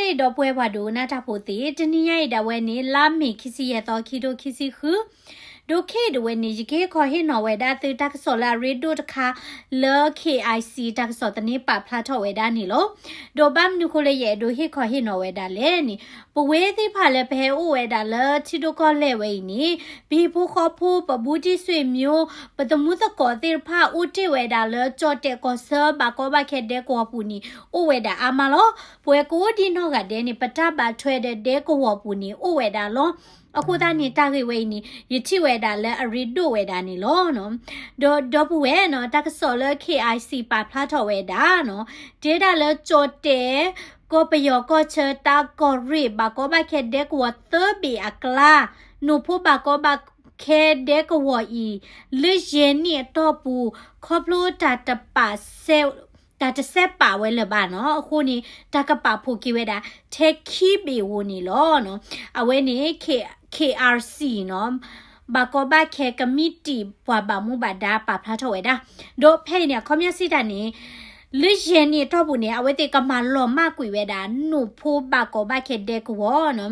นี่ดอกบัวว่าดูนะถ้าพูดตีจะนี่ยัยดาวเวนี่ลามีคิสิยต่อคิดดูคิสิคือดูเคดูเวนี่จะเคขอให้หนอเวดาตือตักโซลาริดูตะคาเลKICตักโซตนี้ปะพลาทเวดานี่โลดูบ้ามนิโคเลเยดูให้ขอให้หนอเวดาเลนี่ปเวที่พาเลเพอเวดาเลที่ดูก็เลเวนี่ปีผู้ขอผู้ปบูจิสวยมิวปตมุตะกอติพาอุติเวดาเลจอเตกอเซบากอบาเคเดกอปูนี่อุเวดาอามาโลป่วยกูดีโนกะเดนี่ปะตาบาทเวเดเดกอปูนี่อุเวดาโลအခုသားနေတာခေဝေးနီယတိဝေဒါလဲအရီဒိုဝေဒါနီလောနော်ဒေါ်ပဝဲနော်တက္ကစောလဲ KIC ပါဖလာထော်ဝေဒါနော်ဒေတာလဲကြော်တဲကိုပယောကိုချတာကိုရီဘာကိုဘခဲဒက်ဝတ်တဘီအကလာနုဖို့ဘာကိုဘခဲဒက်ဝီလေဂျေနီတော့ပူခေါပလိုတာတပါဆဲตาจะแซ่บป่าไว้เลยบ้านเนาะคู่นี้ตากระป๋าผูกกี่เวดาเทคคีบีวูนี่ล้อเนาะเอาไว้นี้ KRC เนาะบากอบาเคกมิติปวาบามูบาดาป่าพระถวยดาโดเพเนี่ยเขามีสิทานี้ลิเจนี่ทอบุเนี่ยเอาไว้ตีกำมันหล่อมากกว่าเวดาหนูพูบากอบาเคเด็กวอเนาะ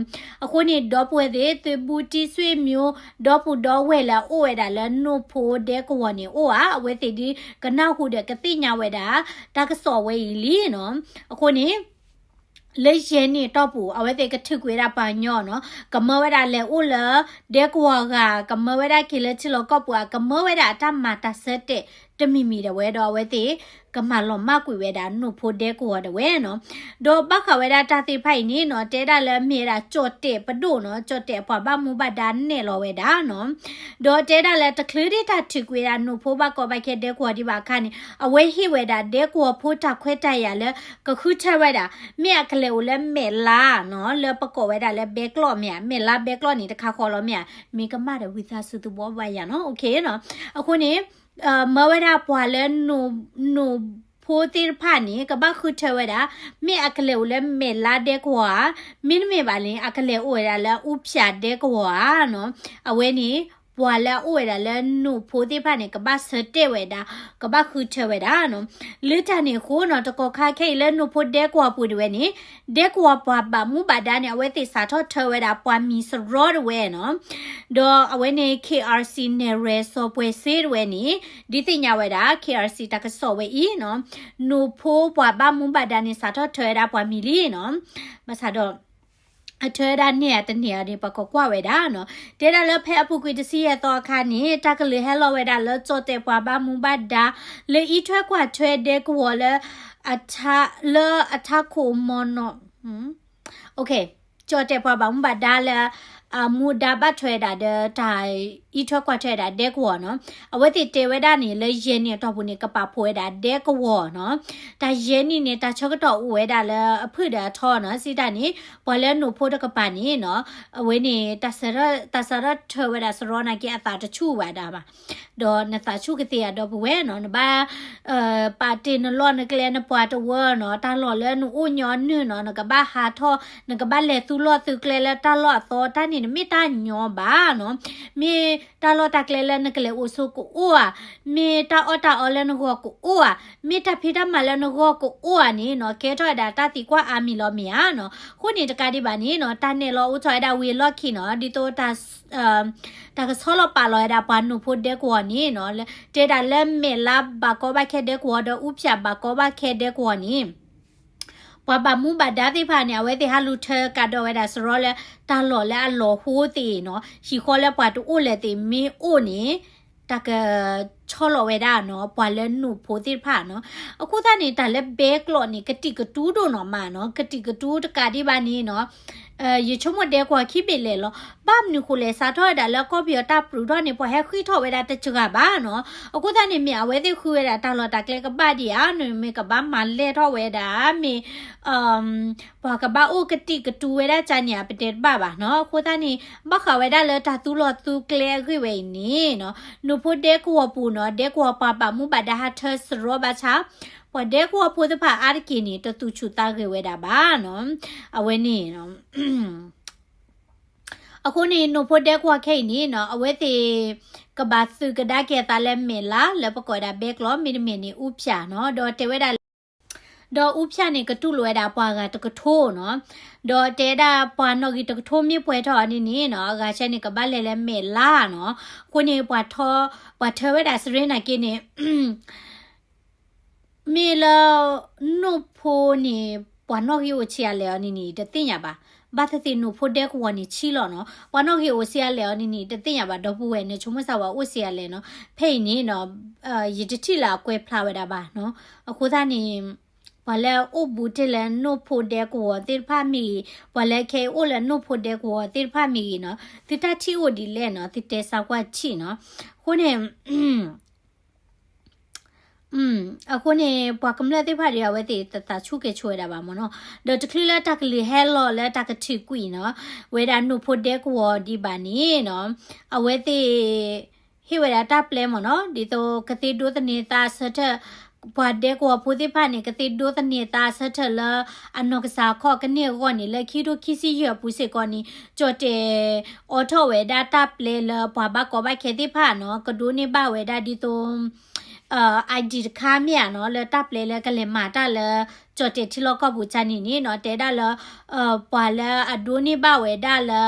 คู่นี้ดอปเวเดตัวบูติสวยมิวดอปูดอเวละโอเวดาแล้วหนูพูเด็กวอเนี่ยโอ้อะเอาไว้ตีดีกันน่าหูเด็กกติญาเวดาตากระสอเวลีเนาะคู่นี้လေရှင်းနေတော့ပူအဝဲတဲ့ကထုခွေရပါညောနော်ကမဝဲတာလေဦးလဒက်ကွာကကမဝဲတာကိလေချလောကပူကမဝဲတာတမတာဆက်တဲ့တမီမီတဲ့ဝဲတော့ဝဲတဲ့ကမလောမကွေဝဲတာနုဖို့တဲ့ကွာတဲ့ဝဲနော်ဒေါ်ဘခဝဲတာတာတိဖိုင်နေနော်တဲတာလဲမြေတာကြော့တဲ့ပဒုနော်ကြော့တဲ့ဖွာဘမူဘဒါနဲ့လောဝဲတာနော်ဒေါ်တဲတာလဲတကလေးတဲ့တာထုခွေတာနုဖို့ဘကောဘခဲတဲ့ကွာဒီပါခါနေအဝဲဟိဝဲတာတဲ့ကွာဖို့တာခွဲတိုက်ရလဲကခုချဝဲတာမြက်ကလေးကိုလဲမဲလာနော်လဲပကောဝဲတာလဲဘက်ကလော့မြမဲလာဘက်ကလော့နေတခါခေါ်လောမြမိကမတဲ့ဝိသစုတဘောဝါရနော်โอเคနော်အခုနေမဝဲတာပွာလဲနုဖိုးတိဖာနေကဘာခုထဝဲတာမြေအကလေကိုလဲမဲလာတဲ့ကွာမင်းမေပါလင်းအကလေအိုရလဲဥဖြာတဲ့ကွာနော်အဝဲနေပွာလဲအိုရလဲနုဖိုးတိဖာနေကဘာစတဲ့ဝဲတာကဘာခုထဝဲတာနော်လူတနေခိုးနော်တကောခါခဲလဲနုဖိုးတဲ့ကွာပူတဲ့ဝဲနေတဲ့ကွာပွာဘာမူဘာဒါနေအဝဲတိစာထောထဝဲတာပွာမီစရောဒဝဲနော်ဒေါ်အဝဲနေ KRC နေရဲစောပွဲစေဝဲနေဒီတင်ညာဝဲတာ KRC တကစောဝဲဤနော်နုဖိုးပွာဘာမူဘာဒါနေစာထောထဝဲတာပွာမီလီနော်မစာတော့အထွေဒါเนี่ยတနေရဒီပကောကွာဝဲတာနော်တဲတာလဖဲအပုကွေတစီရတော့ခါနေတကလေဟဲလောဝဲတာလကြောတဲ့ပွားပါမူပါဒါလေဤထွဲကွာထွဲတဲ့ကောလအထခိုမနောโอเคကြောတဲ့ပွားပါမူပါဒါလမူဒါဘတ်ထွဲတာတဲ့တိုင်ဤထွဲကွာထွဲတာတဲ့ကောနော်အဝဲတိတေဝဲတာနေလေရင်းနေတော့ဘူးနေကပဖွဲတာတဲ့ကောနော်ဒါရင်းနေနေတာချောကတော့ဝဲတာလေအဖွတာထောနော်စီတာနေပေါ်လဲနုဖို့တကပနေနော်အဝဲနေတဆရထွဲဝဲတာစရောနာကေအတာတချူဝဲတာပါဒေါ်နတာချူကတိရတော့ဘဝဲနော်နဘာပါတင်လောနကလဲနပွားတော့ဝနော်တာလောလဲနုညောနနော်နကဘာဟာထောနကဘာလဲသူလောသူကလဲတာလောတော့တာနေမိတာညောပါနော်မေတာလောတာကလဲလဲနကလဲအိုဆုကိုအိုอ่ะမေတာအော်တာအော်လဲနကိုကိုအိုอ่ะမေတာဖိတာမလဲနကိုကိုအိုอ่ะနေနော်ကဲထောတာတာတိကွာအာမီလောမီယာနော်ခုနေတကတိပါနေနော်တာနေလောဦးထွိုင်တာဝေလော့ခိနော်ဒီတော့တာတာကဆောလပါလောတာပန်နုဖို့တဲ့ကွာနေနော်တေတာလဲမေလာဘာကောဘခဲတဲ့ကွာတော့ဥဖြာဘာကောဘခဲတဲ့ကွာနေပပမူဘာဒါတိဖာနေအဝဲတိဟာလူထကတော့ဝဲတာစရောလဲတာလော်လဲအလော်ဟိုးတီနော်ရှီခေါ်လဲပွားတူအိုလဲတိမင်းအိုနေတကချောလော်ဝဲတာနော်ပွာလဲနုဖိုတိဖာနော်အခုသားနေတာလဲဘဲကလော်နေကတိကတူးတို့နော်မနော်ကတိကတူးတကတိပါနေနော်ရေချုံမတဲ့ကွာခိပေလေလောဘာမနုခုလေစာထောဒါလကောပြောတာပရူတော့နေပေါ်ဟဲခိထောဝဲတာတချကပါနော်အခုသားနေမြအဝဲသိခူဝဲတာတာလောတာကလေကပါဒီယာနွေမေကဘာမလဲထောဝဲတာမေဘာကဘာအိုကတိကတူဝဲတာချာညာပတဲ့ပါပါနော်အခုသားနေဘခဝဲတာလဲတာသူလောသူကလေခိဝဲနေနော်နုဖို့တဲ့ကွာပူနော်တဲ့ကွာပါပါမူပါဒါဟာသစရောဘာချာပတဲ့ကွာပူတဲ့ဖာအာကီနီတတူချူတာခေဝဲတာပါနော်အဝဲနေနော်အခုနေနုဖို့တဲ့ကွာခိနေနော်အဝဲသေးကဘာစုကဒါကေတာလဲမေလာလဲပကောဒါဘက်ကလောမီမီနီဥဖြာနော်ဒေါ်တေဝဲတာ ดออุพยานี่กระตุลวยดาปากาตะกะโทเนาะดอเตดาปานอกิตะกะโทมีป่วยทอนี่เนาะกาเชนี่กะบาเลเลเมล่าเนาะคนนี่ปวดทอปวดเทวดาสเรนากินี่มีแล้วนุโพนี่ปานอกิโอเชียแล้วนี่ตะติญาบาဘာသတိနုဖို့တဲ့ကွာနေချီလောနော်ဝါနော်ကေအိုဆီယာလေနီတသိရပါတော့ဘူးဝဲနေချုံမဆာဝါအိုဆီယာလေနော်ဖိတ်နေနော်ရတတိလာကွဲဖလာဝဲတာပါနော်အခုသားနေဘာလဲအိုဘူးတဲ့လဲနုဖို့တဲ့ကွာတိဖာမီဘာလဲခဲအိုလဲနုဖို့တဲ့ကွာတိဖာမီနော်တိတချီအိုဒီလဲနော်တိတဲဆောက်ကွာချီနော်ခုနေအခုနေပွားကမလက်တဲ့ဖာရီရဝဲတဲ့တချုကေချွေတာပါမနော်ဒေါ်တခလီလက်တကလီဟဲလောလက်တကတိကွီနော်ဝဲဒါနုဖို့တဲ့ကောဒီပါနေနော်အဝဲတဲ့ဟိဝဲဒါတပ်လဲမနော်ဒီတော့ကတိဒိုတနေတာဆတ်ပွားတဲ့ကောဖိုတဲ့ဖာနေကတိဒိုတနေတာဆတ်လာအနောက်ကစားခော့ကနေကောနေလက်ခီတို့ခီစီရပူစေကောနေကြော့တဲ့အော်ထောဝဲဒါတပ်လဲလပွားဘကောဘခဲတဲ့ဖာနော်ကဒိုနေဘဝဲဒါဒီတော့ID ခါမြနော်လဲတပ်လဲလဲကလေးမာတာလဲကြော်တဲ့တီလောကဘူးချာနီနော်တဲဒါလဲပွာလဲအဒိုနီဘဝဲဒါလဲ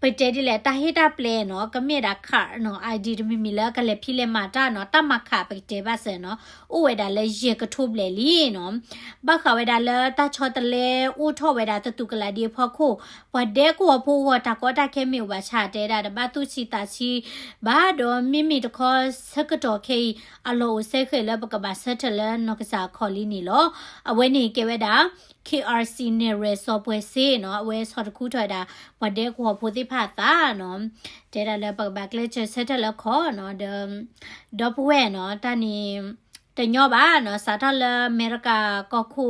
ပတဲဒီလဲတာဟီတာပလဲနော်ကမေဒါခါနော် ID တမီမီလဲကလေးဖီလဲမာတာနော်တမခါပတဲပါစနော်ဥဝဲဒါလဲရေကထုပလဲလီနော်ဘခဝဲဒါလဲတာချောတလဲဥထောဝဲဒါတတုကလာဒီဖောခိုဘဒဲကိုဖိုးဝတာကောတာခဲမီဝါချတဲဒါဘတူချီတာချီဘာတော့မိမိတခေါ်စကတော်ခေအလိုဆေခဲလဲပကဘာဆက်တလဲနော်ကစားခေါ်လီနီလောအဝဲနေကဲဝဲဒါ KRC နဲ့ software စေနော်အဝဲဆော့တခုထွားတာဘဒဲကိုဖိုးတိဖာတာနော်တဲဒါလဲပကဘာကလေးချက်ဆက်တလဲခေါ်နော်ဒေါပဝဲနော်တနီတညောပါနော်စာထလဲအမေရိကကောခု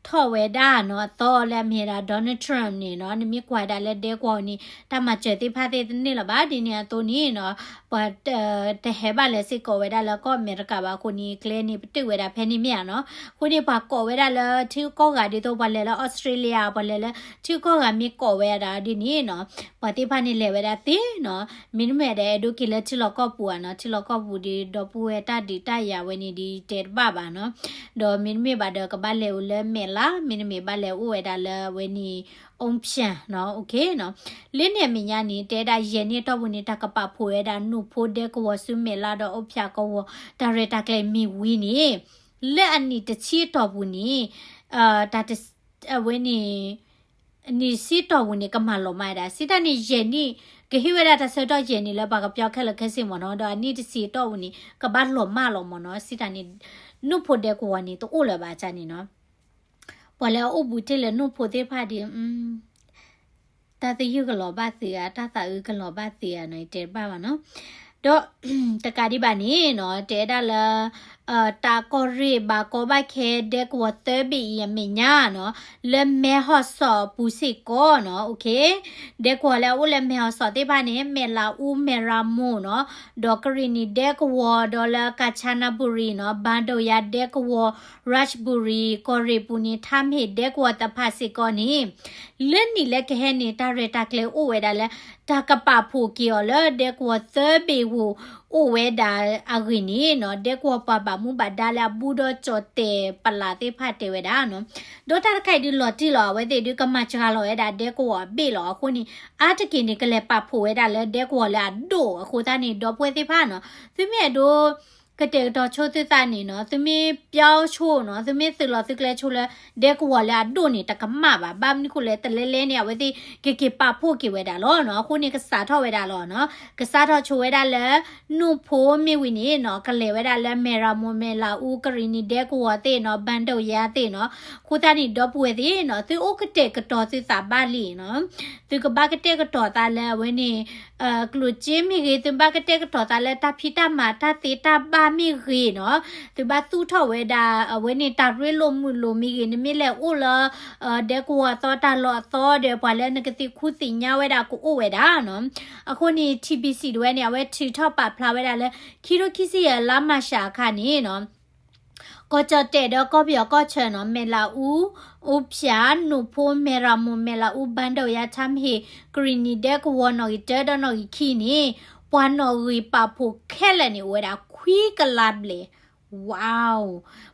ထော်ဝဲဒါနော်တော့လဲမြေတာဒေါ်နယ်ထရမ်နေနော်နမီကွာဒါလဲဒဲကွာနီတမကျတိဖာတဲ့နေလပါဒီနေတော့နီနော်ပတ်တဟဲပါလဲစစ်ကောဝဲဒါလဲကောအမေရိကပါကိုနီကလဲနီပတိဝဲဒါဖဲနီမြနော်ကိုနီပါကောဝဲဒါလဲထီကောကဒီတော့ပါလဲဩစတြေးလျပါလဲထီကောကမြေကောဝဲဒါဒီနီနော်ပတိဖာနီလဲဝဲဒါတီနော်မင်းမဲတဲ့ဒုကိလဲချီလောကောပူနော်ချီလောကောပူဒီဒေါ်ပူဝဲတာဒီတရဝဲနီဒီတဲပါပါနော်ဒေါ်မင်းမဲပါတော့ကပါလဲဦးလဲမဲလာမင်းမေပါလဲဥဝဲဒါလဲဝဲနီအုံဖြန်နော်โอเคနော်လင်းနေမညာနေတဲတာရဲနေတော့ဝင်နေတာကပဖိုရဲဒါနုဖိုတဲ့ကောဆုမေလာတော့အဖျာကောဒါရတာကလေးမီဝီနေလက်အနီတချီတော့ဘူးနီဒါတဝဲနီနီစီတော့ဝင်နေကမလောမိုက်တာစီတနီရဲနီကဟိဝဲဒါတဆတော့ရဲနီလဲပါကပြောက်ခက်လက်ခက်စင်မနော်ဒါနီတစီတော့ဝင်နေကဘာလောမလောမနော်စီတနီနုဖိုတဲ့ကောနီတော့အိုလဲပါချာနီနော်ပေါ်လဲအုပ်ဘူးတဲ့လဲနှုတ်ဖို့တဲ့ဖာဒီတာတယူကလောဘစီယာတာတာယူကလောဘစီယာနိုင်တဲ့ပါပါနော်တော့တကာဒီပါနေနော်တဲဒါလာတာကောရီဘာကောဘခဲတဲ့ကွာတဲဘီယမညာနော်လဲမဲဟော့ဆောပူစီကောနော်โอเคတဲ့ကွာလဲဦးလဲမဲဟော့ဆောတဲ့ပါနေမဲလာဦးမဲရာမိုနော်ဒေါကရီနီတဲ့ကွာဒေါ်လာကချာနာဘူရီနော်ဘန်ဒိုယာတဲ့ကွာရတ်ဘူရီကောရီပူနီထမ်းဟေတဲ့ကွာတဖာစီကောနီလဲနီလဲကဟဲနေတာရတာကလေဦးဝဲဒါလဲတာကပဖိုကီော်လဲတဲ့ကွာသဘီဝူအိုဝဲဒါအဂီနီနော်တဲ့ကွာပပမှုပါဒါလာဘူးတော့ချော့တဲ့ပလာတဲ့ဖတ်တဲ့ဝဲဒါနော်ဒေါ်တာခိုင်ဒီလော်တီလော်ဝဲတဲ့ဒီကမချာလော်ဝဲဒါတဲ့ကွာဘေလော်အခုနီအာတကင်းဒီကလေးပဖိုဝဲဒါလဲတဲ့ကွာလာဒိုအခုသားနေတော့ပွဲတဲ့ဖာနော်သူမြဲတော့ကတဲ့တော့ချိုးသစ်နေနော်သူမင်းပြောင်းချိုးနော်သူမင်းသလော်သကလဲချိုးလဲဒဲကွာလာဒိုနေတကမပါဘာမနိခုလဲတလဲလဲနေဝဲတိကေပါဖို့ကေဝဲတာလောနော်ခုနေကစားထောက်ဝဲတာလောနော်ကစားထောက်ချိုးဝဲတာလဲနုဖိုးမြေဝီနေနော်ကလဲဝဲတာလဲမေရာမွန်မဲလာဦးကရီနီဒဲကွာတဲ့နော်ဘန်တော့ရတဲ့နော်ခုတာနေတော့ပွဲတဲ့နော်သူအိုကတဲ့ကတော်သစ်စာပါလီနော်သူကဘာကတဲ့ကတော်တာလဲဝဲနေကလူချင်းမိကေသူဘာကတဲ့ကတော်တာလဲတာဖီတာမာတာတေတာဘာမိခေနော်သူဘာသူထောက်ဝဲတာဝဲနေတာရွေးလို့မှုလို့မိကေနမိလဲအိုလာဒဲကွာတော့တာလောတော့တယ်ဘာလဲနကတိခုစီညာဝဲတာကိုအိုဝဲတာနော်အခုနေ TBC တွေနဲ့ဝဲထီထောက်ပါဖလာဝဲတာလဲခီရိုခီစီရလာမရှာခါနေနော်ก็จะเตะดอกก็เบียก็เชิญเนาะเมลาอูพยาหนูพูเมรามูเมลาอูบันเดียยาทำให้กรีนีเด็กวันออีเจดอนออีขี้นี่วันออีปาผูแค่เลยนี่เวลาคุยกันลับเลยว้าว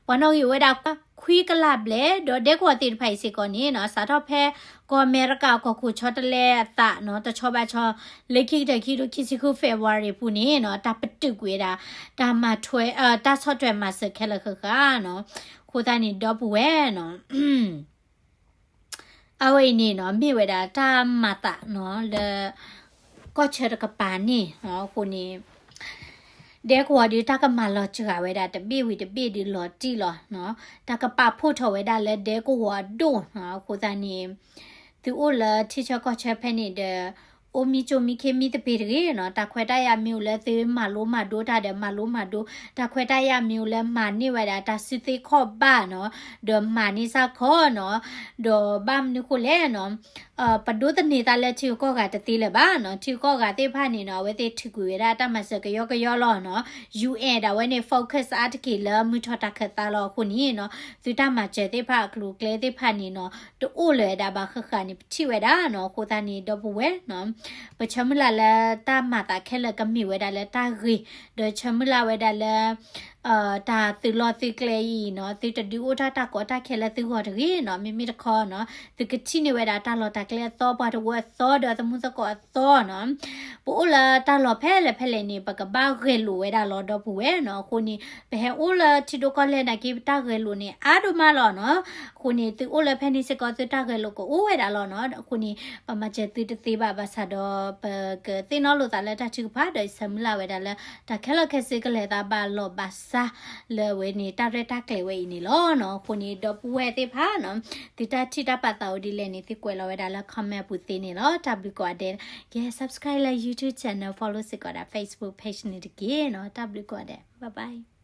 วันออีเวลาค คุยกลับเลยเดี๋ยวเด็กหัวติดไผ่สิก่อนนี้เนาะสาทอแพ้ก็อเมริกาก็คูชอตเลตะเนาะแต่ชอบชอเล็กคิดแต่คิดดูคิดสิคือเฟบรุรีพูนี้เนาะตาปตึกเวดาตามาช่วยตาชอตวยมาเสกแค่ละคือกันเนาะคูตานี่ดอบเวเนาะเอาไว้นี่เนาะมีเวดาตามาตะเนาะแล้วก็เชิดกับปานนี่เนาะคูนี้เด็กว่าดีตากมาลอจือไว้ได้แต่บีวิตบีดีลอจีลอเนาะตากปาพูดถไว้ได้แล้วเด็กว่าดูเนาะคูตานี่ตัวอุลที่ชก็เชเพนี่เดโอมีโจมีเคมีตะปีรีเนาะตาควได้ยามิวแล้วซื้อมาลุมาดูตาเดมาลุมาดูตาควได้ยามิวแล้วมานี่ไว้ได้ตาสิติข้อบ้าเนาะเดมานี่ซาข้อเนาะเดบ้ามนี่คุเล่เนาะปดูตนี่ตาแล้วชิวก็กะตะตีเลยบ้าเนาะชิวก็กะเตพานี่เนาะเวเตทิกุยได้ตามาสกยอกยอลอเนาะ UN ดาเวนี่โฟกัสอาร์ติคิลมือทอตาคตาลอคนนี้เนาะสุดตามาเจเตพากลูเกลเตพานี่เนาะตัวเลยดาบาคือขานี่ชิเวดาเนาะโคตานี่ดอบเวเนาะปชมลาละตามาตาแค่ละก็มีเวดาละตารีโดยชมลาเวดาละตาตือลอตือเกลยีเนาะตือจะดูตาตาก็ตาแค่ละตือหัวรีเนาะมีตะคอเนาะตือกชินี่เวดาตาลอตาเกลตอบาตวัวตอเดอตมุสกอตอเนาะปูละตาลอแพ้ละแพ้เลยนี่ปะกบ้าเรลูเวดาลอดอปูเวเนาะคนนี้ไปเฮอุละที่ดูก็เลยนะกีตาเรลูนี่อาดูมาลอเนาะคนนี้ตืออุละแพ้นี่สกอตือตาเรลูก็เวดาลอเนาะคนนี้ปะมาเจตือตีบาบาซาดอเปเกตินอลูตาละตาชิกพาเดยสมลาเวดาละตาแค่ละแค่สิกเลยตาบาลอบาซาเลเวนี่ตาเรตาเกลเวนี่ลอเนาะคนนี้ดอปูเวติพาเนาะติตาชิตาปะตาอดีเลนี่ติกวยลาเวดาละคอมเมนต์ปุตินี่ลอทับบิกว่าเดsubscribe la YouTube channel follow สิกว่า Facebook page นี่ตะกี้เนาะทับบิกว่าเด bye bye